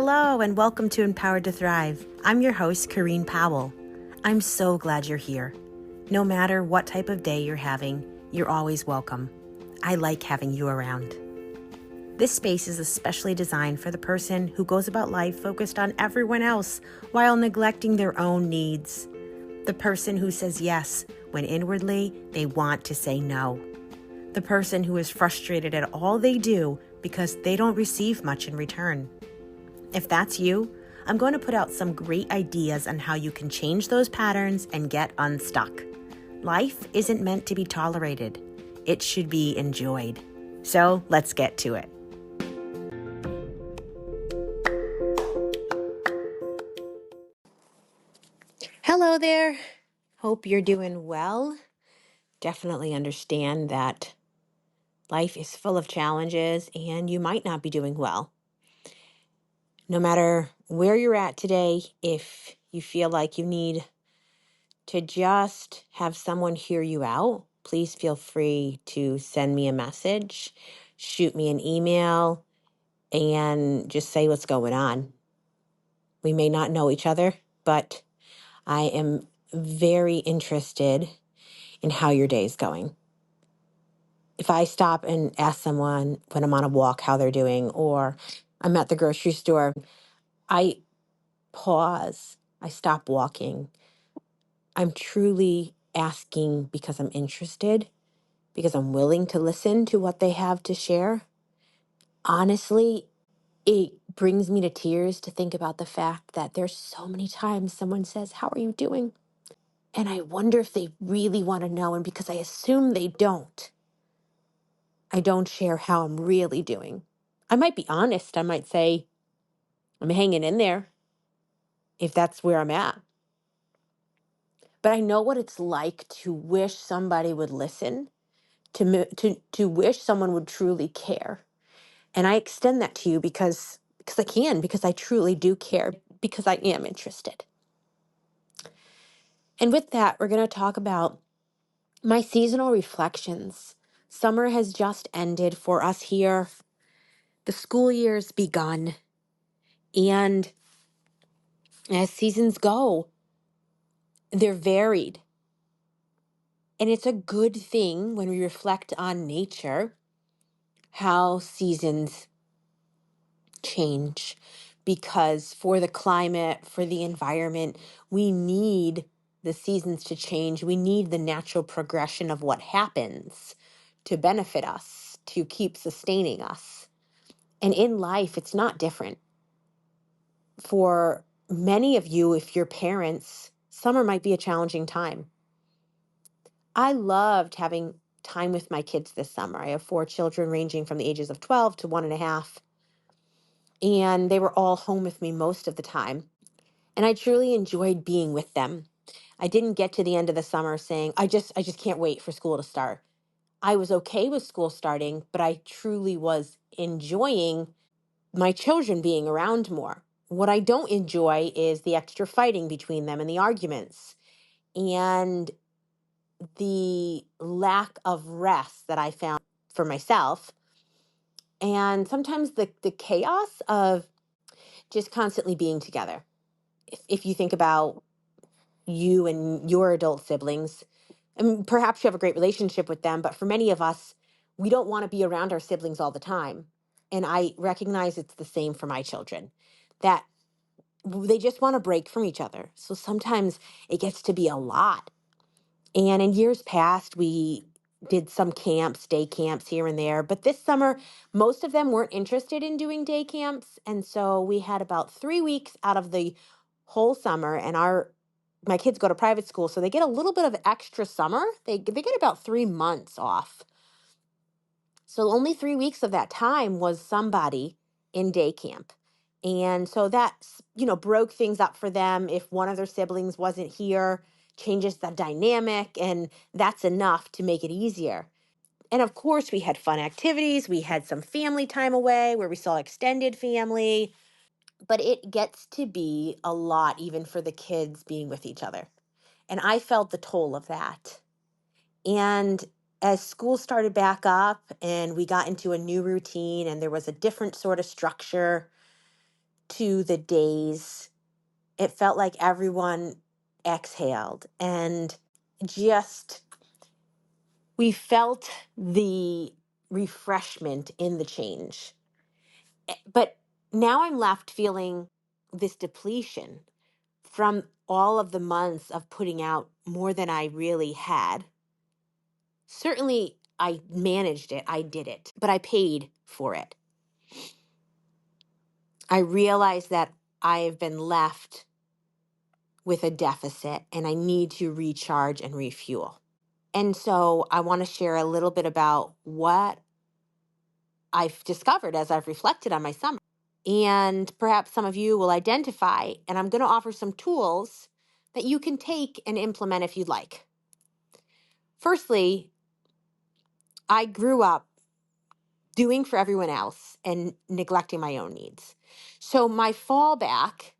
Hello, and welcome to Empowered to Thrive. I'm your host, Kareen Powell. I'm so glad you're here. No matter what type of day you're having, you're always welcome. I like having you around. This space is especially designed for the person who goes about life focused on everyone else while neglecting their own needs. The person who says yes when inwardly they want to say no. The person who is frustrated at all they do because they don't receive much in return. If that's you, I'm going to put out some great ideas on how you can change those patterns and get unstuck. Life isn't meant to be tolerated. It should be enjoyed. So let's get to it. Hello there. Hope you're doing well. Definitely understand that life is full of challenges and you might not be doing well. No matter where you're at today, if you feel like you need to just have someone hear you out, please feel free to send me a message, shoot me an email, and just say what's going on. We may not know each other, but I am very interested in how your day is going. If I stop and ask someone when I'm on a walk how they're doing, or I'm at the grocery store, I pause, I stop walking. I'm truly asking because I'm interested, because I'm willing to listen to what they have to share. Honestly, it brings me to tears to think about the fact that there's so many times someone says, "How are you doing?" And I wonder if they really want to know. And because I assume they don't, I don't share how I'm really doing. I might be honest. I might say, I'm hanging in there if that's where I'm at. But I know what it's like to wish somebody would listen, to wish someone would truly care. And I extend that to you because I can, because I truly do care, because I am interested. And with that, we're going to talk about my seasonal reflections. Summer has just ended for us here. The school year's begun. And as seasons go, they're varied. And it's a good thing when we reflect on nature, how seasons change, because for the climate, for the environment, we need the seasons to change. We need the natural progression of what happens to benefit us, to keep sustaining us. And in life, it's not different. For many of you, if you're parents, summer might be a challenging time. I loved having time with my kids this summer. I have 4 children ranging from the ages of 12 to 1.5. And they were all home with me most of the time. And I truly enjoyed being with them. I didn't get to the end of the summer saying, I just can't wait for school to start. I was okay with school starting, but I truly was enjoying my children being around more. What I don't enjoy is the extra fighting between them and the arguments and the lack of rest that I found for myself. And sometimes the chaos of just constantly being together. If you think about you and your adult siblings, I mean, perhaps you have a great relationship with them, but for many of us, we don't want to be around our siblings all the time. And I recognize it's the same for my children, that they just want to break from each other. So sometimes it gets to be a lot. And in years past, we did some camps, day camps here and there. But this summer, most of them weren't interested in doing day camps. And so we had about 3 weeks out of the whole summer. And my kids go to private school, so they get a little bit of extra summer. They get about 3 months off. So only 3 weeks of that time was somebody in day camp. And so that, broke things up for them. If one of their siblings wasn't here, changes the dynamic, and that's enough to make it easier. And of course, we had fun activities. We had some family time away where we saw extended family, but it gets to be a lot even for the kids being with each other. And I felt the toll of that. And as school started back up and we got into a new routine and there was a different sort of structure, to the days, it felt like everyone exhaled and just we felt the refreshment in the change. But now I'm left feeling this depletion from all of the months of putting out more than I really had. Certainly, I managed it, I did it, but I paid for it. I realized that I have been left with a deficit and I need to recharge and refuel. And so I want to share a little bit about what I've discovered as I've reflected on my summer. And perhaps some of you will identify, and I'm going to offer some tools that you can take and implement if you'd like. Firstly, I grew up doing for everyone else and neglecting my own needs. So my fallback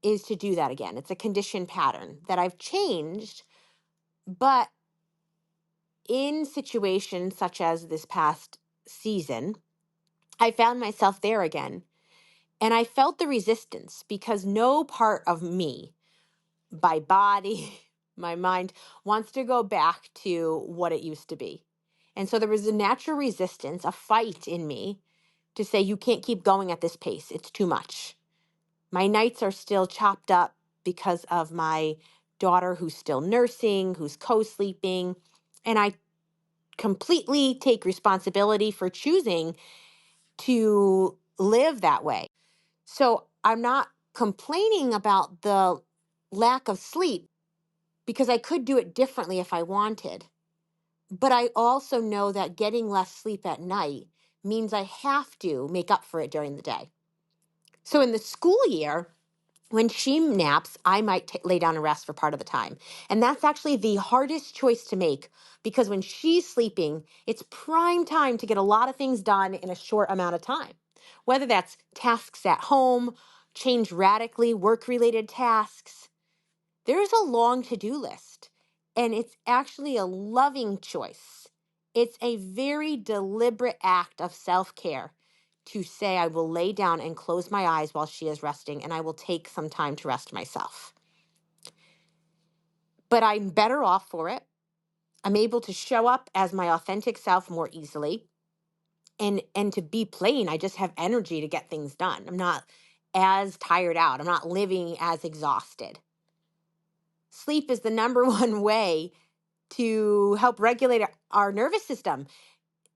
is to do that again. It's a conditioned pattern that I've changed, but in situations such as this past season, I found myself there again. And I felt the resistance because no part of me, my body, my mind, wants to go back to what it used to be. And so there was a natural resistance, a fight in me to say, you can't keep going at this pace. It's too much. My nights are still chopped up because of my daughter who's still nursing, who's co-sleeping. And I completely take responsibility for choosing to live that way. So I'm not complaining about the lack of sleep because I could do it differently if I wanted. But I also know that getting less sleep at night means I have to make up for it during the day. So in the school year, when she naps, I might lay down and rest for part of the time. And that's actually the hardest choice to make because when she's sleeping, it's prime time to get a lot of things done in a short amount of time. Whether that's tasks at home, change radically work related tasks, there's a long to do list. And it's actually a loving choice. It's a very deliberate act of self care to say, I will lay down and close my eyes while she is resting, and I will take some time to rest myself. But I'm better off for it. I'm able to show up as my authentic self more easily. And to be plain, I just have energy to get things done. I'm not as tired out. I'm not living as exhausted. Sleep is the number one way to help regulate our nervous system.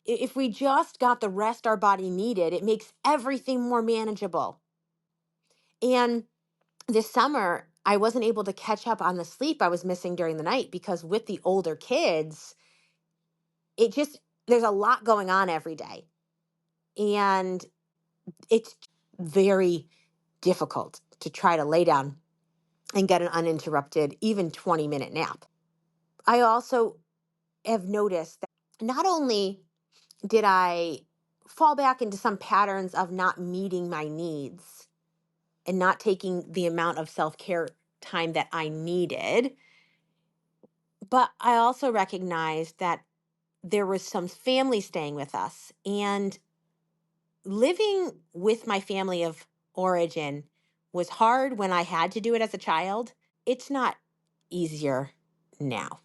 If we just got the rest our body needed, it makes everything more manageable. And this summer, I wasn't able to catch up on the sleep I was missing during the night because with the older kids, it just, there's a lot going on every day. And it's very difficult to try to lay down and get an uninterrupted, even 20-minute nap. I also have noticed that not only did I fall back into some patterns of not meeting my needs and not taking the amount of self care time that I needed, but I also recognized that there was some family staying with us and living with my family of origin was hard when I had to do it as a child. It's not easier now.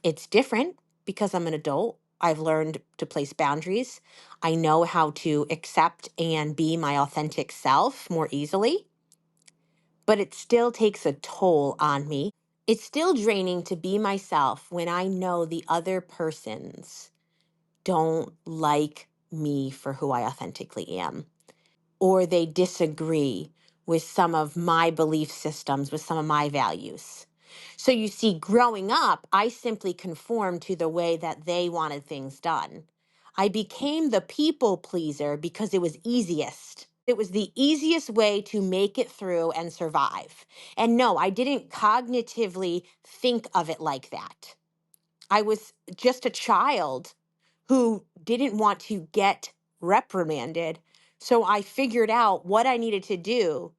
It's different because I'm an adult. I've learned to place boundaries. I know how to accept and be my authentic self more easily, but it still takes a toll on me. It's still draining to be myself when I know the other persons don't like me for who I authentically am, or they disagree with some of my belief systems, with some of my values. So you see, growing up, I simply conformed to the way that they wanted things done. I became the people pleaser because it was easiest. It was the easiest way to make it through and survive. And no, I didn't cognitively think of it like that. I was just a child who didn't want to get reprimanded. So I figured out what I needed to do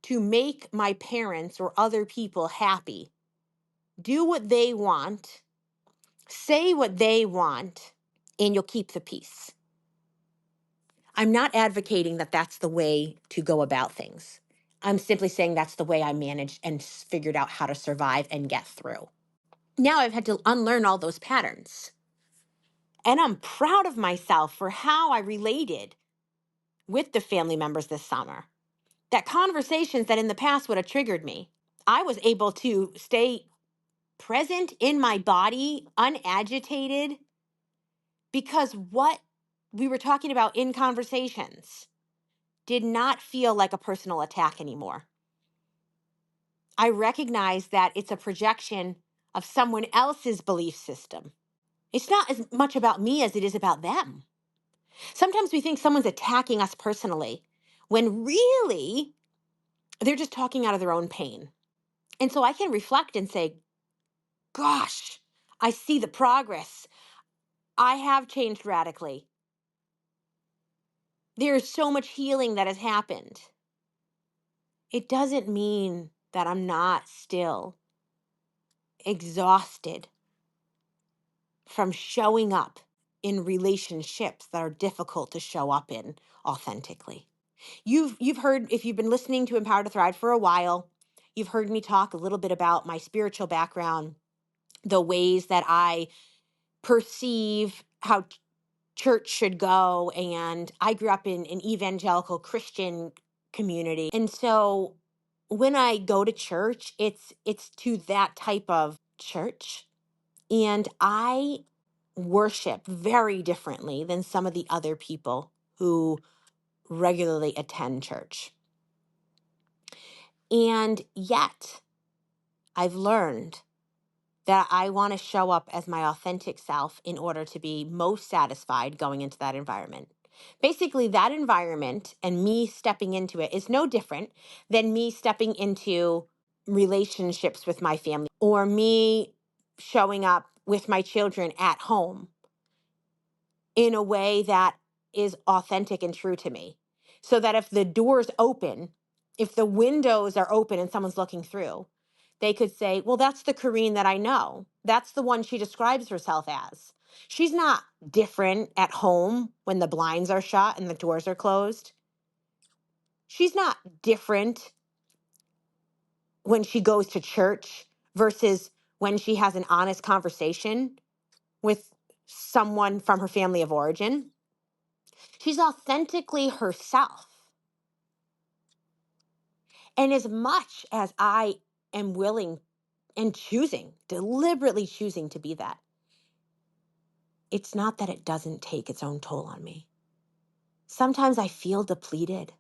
to make my parents or other people happy. Do what they want, say what they want, and you'll keep the peace. I'm not advocating that that's the way to go about things. I'm simply saying that's the way I managed and figured out how to survive and get through. Now I've had to unlearn all those patterns. And I'm proud of myself for how I related with the family members this summer. That conversations that in the past would have triggered me, I was able to stay present in my body, unagitated, because what we were talking about in conversations did not feel like a personal attack anymore. I recognize that it's a projection of someone else's belief system. It's not as much about me as it is about them. Sometimes we think someone's attacking us personally when really they're just talking out of their own pain. And so I can reflect and say, gosh, I see the progress. I have changed radically. There's so much healing that has happened. It doesn't mean that I'm not still exhausted from showing up in relationships that are difficult to show up in authentically. You've heard, if you've been listening to Empower to Thrive for a while, you've heard me talk a little bit about my spiritual background, the ways that I perceive how church should go. And I grew up in an evangelical Christian community. And so when I go to church, it's to that type of church. And I worship very differently than some of the other people who regularly attend church. And yet, I've learned that I want to show up as my authentic self in order to be most satisfied going into that environment. Basically, that environment and me stepping into it is no different than me stepping into relationships with my family or me showing up with my children at home in a way that is authentic and true to me. So that if the doors open, if the windows are open and someone's looking through, they could say, well, that's the Corrine that I know. That's the one she describes herself as. She's not different at home when the blinds are shut and the doors are closed. She's not different when she goes to church versus when she has an honest conversation with someone from her family of origin. She's authentically herself. And as much as I am willing and choosing, deliberately choosing to be that, it's not that it doesn't take its own toll on me. Sometimes I feel depleted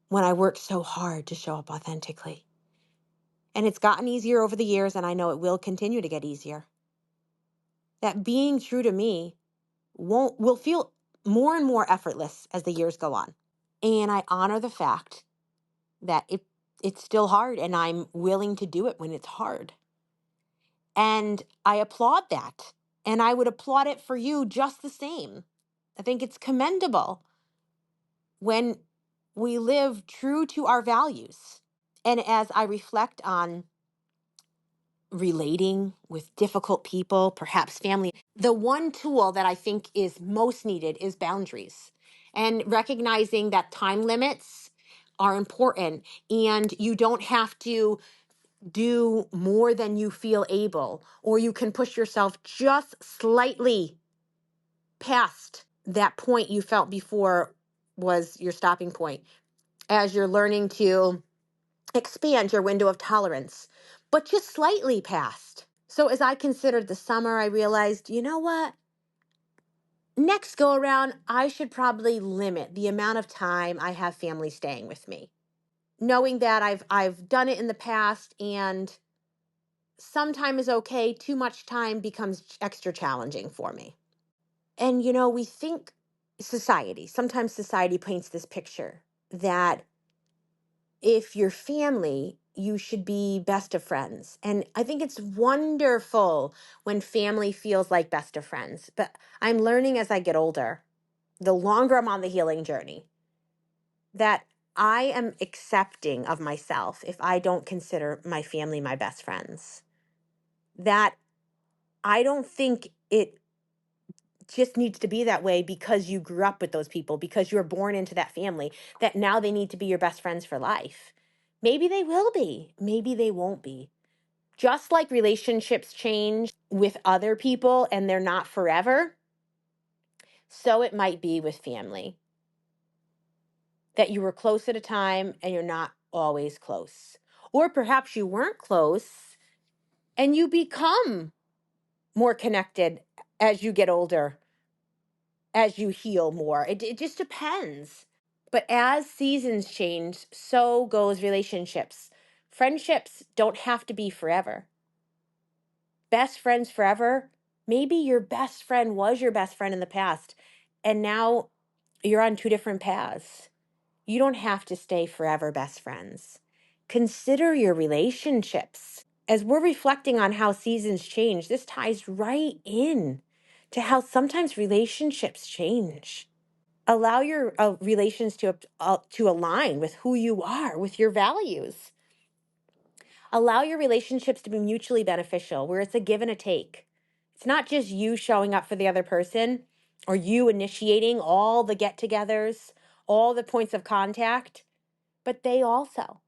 when I work so hard to show up authentically. And it's gotten easier over the years, and I know it will continue to get easier. That being true to me will feel more and more effortless as the years go on. And I honor the fact that it's still hard and I'm willing to do it when it's hard. And I applaud that. And I would applaud it for you just the same. I think it's commendable when we live true to our values. And as I reflect on relating with difficult people, perhaps family, the one tool that I think is most needed is boundaries and recognizing that time limits are important and you don't have to do more than you feel able, or you can push yourself just slightly past that point you felt before was your stopping point as you're learning to expand your window of tolerance, but just slightly past. So as I considered the summer, I realized, you know what? Next go around, I should probably limit the amount of time I have family staying with me. Knowing that I've done it in the past and some time is okay, too much time becomes extra challenging for me. And we think sometimes society paints this picture that if you're family, you should be best of friends. And I think it's wonderful when family feels like best of friends. But I'm learning as I get older, the longer I'm on the healing journey, that I am accepting of myself if I don't consider my family my best friends. That I don't think it just needs to be that way because you grew up with those people, because you're born into that family, that now they need to be your best friends for life. Maybe they will be, maybe they won't be. Just like relationships change with other people and they're not forever, so it might be with family. That you were close at a time and you're not always close. Or perhaps you weren't close and you become more connected as you get older, as you heal more. It just depends. But as seasons change, so goes relationships. Friendships don't have to be forever. Best friends forever. Maybe your best friend was your best friend in the past, and now you're on two different paths. You don't have to stay forever best friends. Consider your relationships. As we're reflecting on how seasons change, this ties right in to how sometimes relationships change. Allow your relations to align with who you are, with your values. Allow your relationships to be mutually beneficial, where it's a give and a take. It's not just you showing up for the other person or you initiating all the get togethers, all the points of contact, but they also.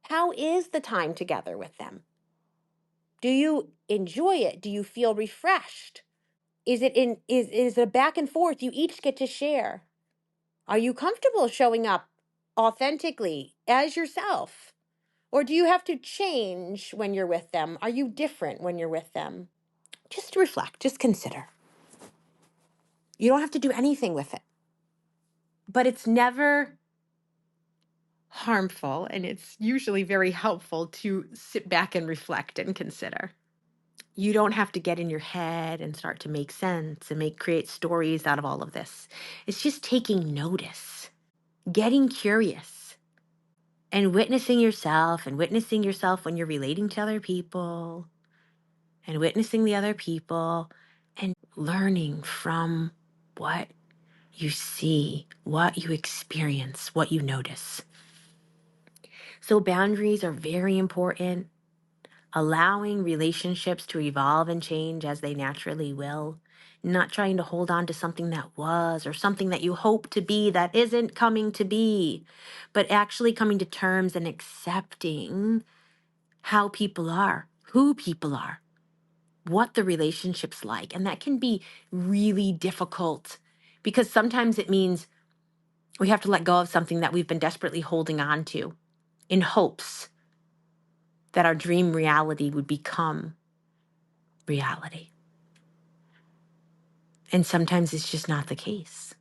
How is the time together with them? Do you enjoy it? Do you feel refreshed? Is it a back and forth you each get to share? Are you comfortable showing up authentically as yourself? Or do you have to change when you're with them? Are you different when you're with them? Just reflect, just consider. You don't have to do anything with it. But it's never harmful, and it's usually very helpful to sit back and reflect and consider. You don't have to get in your head and start to make sense and create stories out of all of this. It's just taking notice, getting curious, and witnessing yourself when you're relating to other people and witnessing the other people and learning from what you see, what you experience, what you notice. So boundaries are very important. Allowing relationships to evolve and change as they naturally will, not trying to hold on to something that was or something that you hope to be that isn't coming to be, but actually coming to terms and accepting how people are, who people are, what the relationship's like. And that can be really difficult because sometimes it means we have to let go of something that we've been desperately holding on to in hopes that our dream reality would become reality. And sometimes it's just not the case.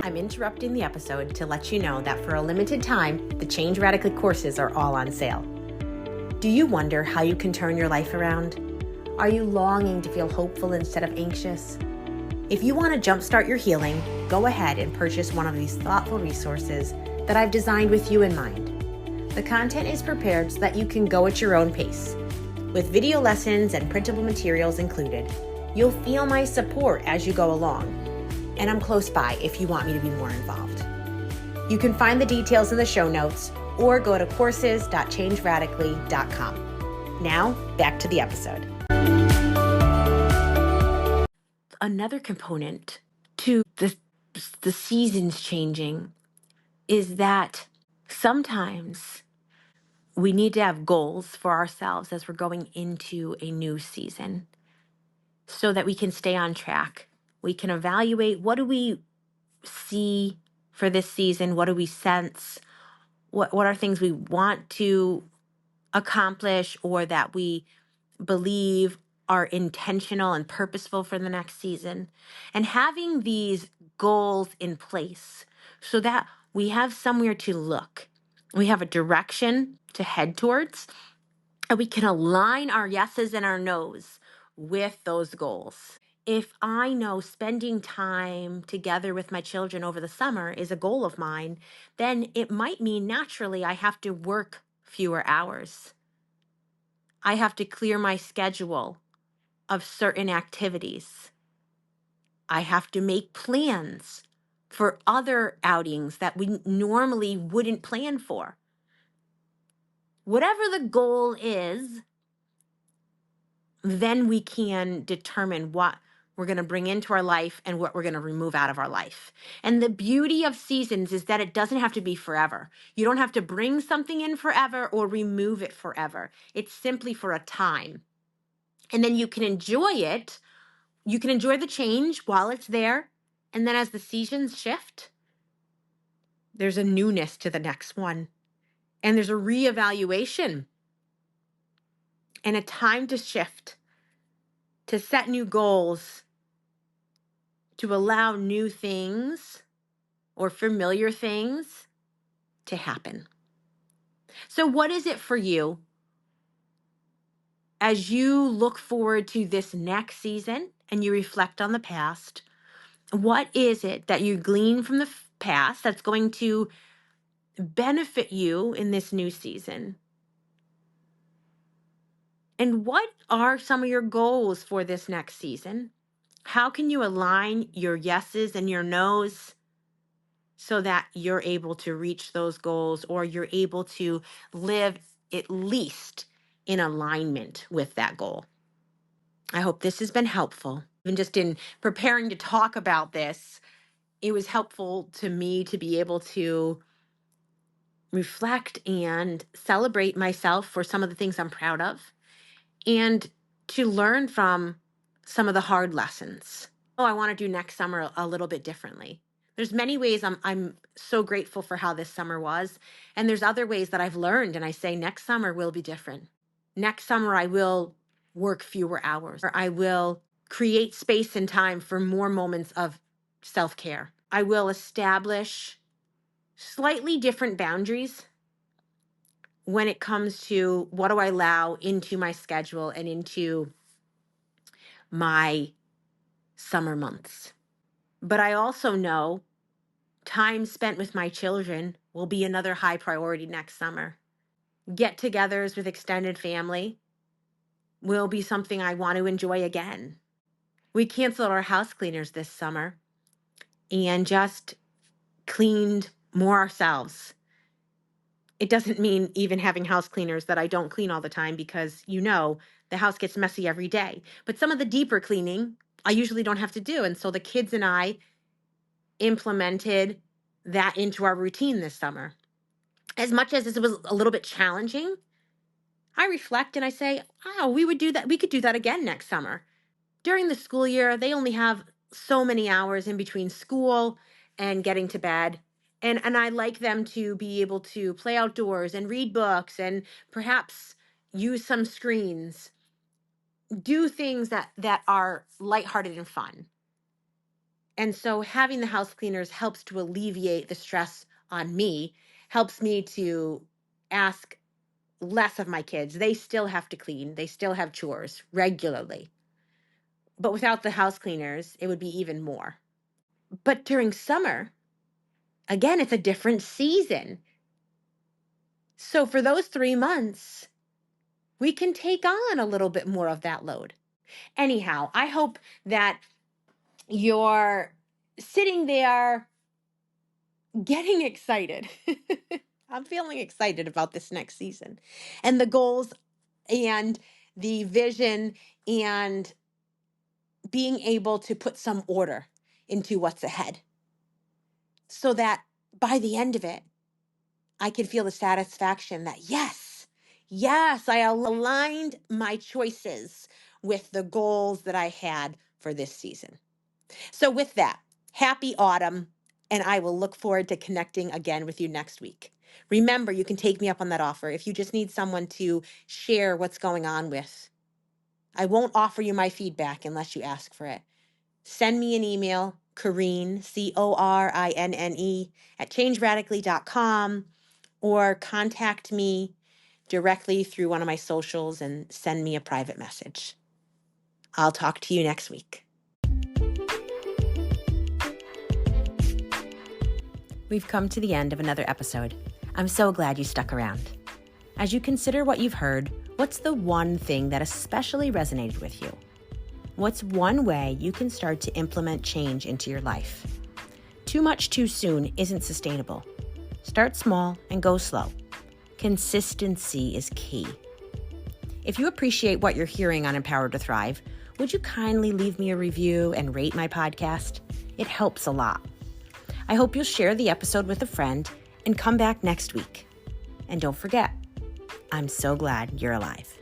I'm interrupting the episode to let you know that for a limited time, the Change Radically courses are all on sale. Do you wonder how you can turn your life around? Are you longing to feel hopeful instead of anxious? If you want to jumpstart your healing, go ahead and purchase one of these thoughtful resources that I've designed with you in mind. The content is prepared so that you can go at your own pace. With video lessons and printable materials included, you'll feel my support as you go along, and I'm close by if you want me to be more involved. You can find the details in the show notes or go to courses.changeradically.com. Now, back to the episode. Another component to the seasons changing is that sometimes we need to have goals for ourselves as we're going into a new season so that we can stay on track. We can evaluate, what do we see for this season? What do we sense? What are things we want to accomplish or that we believe are intentional and purposeful for the next season? And having these goals in place so that we have somewhere to look. We have a direction to head towards, and we can align our yeses and our nos with those goals. If I know spending time together with my children over the summer is a goal of mine, then it might mean naturally I have to work fewer hours. I have to clear my schedule of certain activities. I have to make plans for other outings that we normally wouldn't plan for. Whatever the goal is, then we can determine what we're going to bring into our life and what we're going to remove out of our life. And the beauty of seasons is that it doesn't have to be forever. You don't have to bring something in forever or remove it forever. It's simply for a time. And then you can enjoy it. You can enjoy the change while it's there. And then as the seasons shift, there's a newness to the next one. And there's a reevaluation and a time to shift, to set new goals, to allow new things or familiar things to happen. So, what is it for you as you look forward to this next season and you reflect on the past? What is it that you glean from the past that's going to benefit you in this new season? And what are some of your goals for this next season? How can you align your yeses and your nos so that you're able to reach those goals, or you're able to live at least in alignment with that goal? I hope this has been helpful. Even just in preparing to talk about this, it was helpful to me to be able to reflect and celebrate myself for some of the things I'm proud of, and to learn from some of the hard lessons. I want to do next summer a little bit differently. There's many ways I'm so grateful for how this summer was, and there's other ways that I've learned and I say next summer will be different. Next summer I will work fewer hours, or I will create space and time for more moments of self-care. I will establish slightly different boundaries when it comes to what do I allow into my schedule and into my summer months. But I also know time spent with my children will be another high priority next summer. Get-togethers with extended family will be something I want to enjoy again. We canceled our house cleaners this summer and just cleaned more ourselves. It doesn't mean even having house cleaners that I don't clean all the time, because the house gets messy every day. But some of the deeper cleaning I usually don't have to do. And so the kids and I implemented that into our routine this summer. As much as it was a little bit challenging, I reflect and I say, oh, we could do that again next summer. During the school year, they only have so many hours in between school and getting to bed. And I like them to be able to play outdoors and read books and perhaps use some screens, do things that are lighthearted and fun. And so having the house cleaners helps to alleviate the stress on me, helps me to ask less of my kids. They still have to clean. They still have chores regularly. But without the house cleaners, it would be even more. But during summer, again, it's a different season. So for those 3 months, we can take on a little bit more of that load. Anyhow, I hope that you're sitting there getting excited. I'm feeling excited about this next season and the goals and the vision and being able to put some order into what's ahead, so that by the end of it, I can feel the satisfaction that yes, I aligned my choices with the goals that I had for this season. So with that, happy autumn, and I will look forward to connecting again with you next week. Remember, you can take me up on that offer if you just need someone to share what's going on with. I won't offer you my feedback unless you ask for it. Send me an email, Corine, CORINNE, at changeradically.com, or contact me directly through one of my socials and send me a private message. I'll talk to you next week. We've come to the end of another episode. I'm so glad you stuck around. As you consider what you've heard, what's the one thing that especially resonated with you? What's one way you can start to implement change into your life? Too much too soon isn't sustainable. Start small and go slow. Consistency is key. If you appreciate what you're hearing on Empowered to Thrive, would you kindly leave me a review and rate my podcast? It helps a lot. I hope you'll share the episode with a friend and come back next week. And don't forget, I'm so glad you're alive.